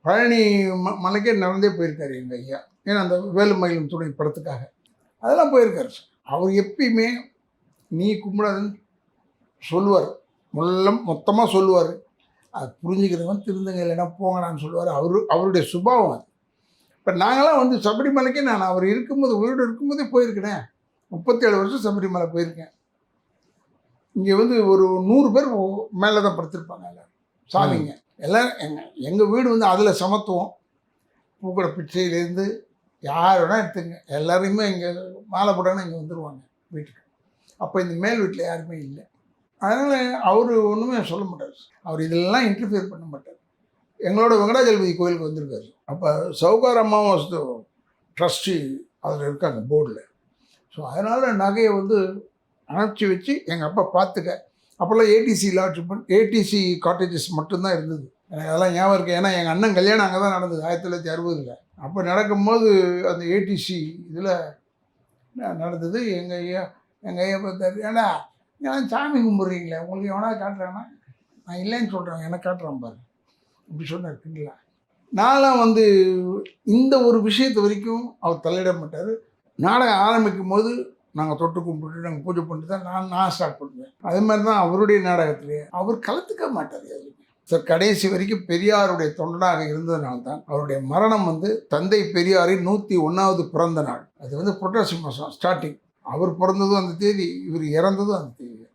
பழனி மலைக்கே நடந்தே போயிருக்காரு எங்கள் ஐயா. ஏன்னா அந்த வேலுமயிலும் துணை படத்துக்காக அதெல்லாம் போயிருக்காரு சார். அவர் எப்பயுமே நீ கும்பிடாதுன்னு சொல்லுவார், மொத்தமாக சொல்லுவார். அது புரிஞ்சுக்கிறவன் திருந்துங்க, இல்லைன்னா போங்கடான்னு சொல்லுவார். அவருடைய சுபாவம் அது. இப்போ நாங்களாம் வந்து சபரிமலைக்கே நான் அவர் இருக்கும்போது உயிரோடு இருக்கும்போதே போயிருக்கிறேன். 37 வருஷம் சபரிமலை போயிருக்கேன். இங்கே வந்து ஒரு 100 பேர் மேலே தான் படுத்திருப்பாங்க எல்லோரும் சாமிங்க. எல்லாம் எங்கள் வீடு வந்து அதில் சமத்துவம். பூக்கடை பிச்சையிலேருந்து யார் வேணால் எடுத்துங்க, எல்லாருமே இங்கே மாலை போட்டாங்கன்னா இங்கே வந்துடுவாங்க வீட்டுக்கு. அப்போ இந்த மேல் வீட்டில் யாருமே இல்லை. அதனால் அவர் ஒன்றுமே சொல்ல மாட்டார். அவர் இதெல்லாம் இன்டர்ஃபியர் பண்ண மாட்டார். எங்களோட வெங்கடாஜலபதி கோயிலுக்கு வந்திருக்காரு. அப்போ சவுகார் அம்மாவும் ட்ரஸ்டி அதில் இருக்காங்க போர்டில். ஸோ அதனால் நகையை வந்து அனுப்பிச்சி வச்சு எங்கள் அப்பா பார்த்துக்க. அப்போல்லாம் ஏடிசி லாட்ஜ்மெண்ட், ஏடிசி காட்டேஜஸ் மட்டும்தான் இருந்தது. எனக்கு அதெல்லாம் ஞாபகம் இருக்குது. ஏன்னா எங்கள் அண்ணன் கல்யாணம் அங்கே தான் நடந்தது 1960. அப்போ நடக்கும்போது அந்த ஏடிசி இதில் நடந்தது. எங்கள் ஐயா பார்த்தாரு, ஏன்னா ஏன்னா சாமி கும்பிட்றீங்களே, உங்களுக்கு எவனா காட்டுறான்னா, நான் இல்லைன்னு சொல்கிறேன், எனக்கு காட்டுறேன் பாரு அப்படி சொன்னார். கிண்டலா நான்லாம் வந்து இந்த ஒரு விஷயத்து வரைக்கும் அவர் தலையிட மாட்டார். நாடகம் ஆரம்பிக்கும் போது நாங்கள் தொட்டு கும்பிட்டு நாங்கள் பூஜை பண்ணிட்டு தான் நான் ஸ்டார்ட் பண்ணுவேன். அதே மாதிரி தான் அவருடைய நாடகத்திலே அவர் கலந்துக்க மாட்டார் எதுவுமே சார். கடைசி வரைக்கும் பெரியாருடைய தொண்டனாக இருந்ததுனால தான் அவருடைய மரணம் வந்து தந்தை பெரியாரின் 101வது பிறந்த நாள். அது வந்து புரட்டாசி மாதம் ஸ்டார்டிங். அவர் பிறந்ததும் அந்த தேதி, இவர் இறந்ததும் அந்த தேதி.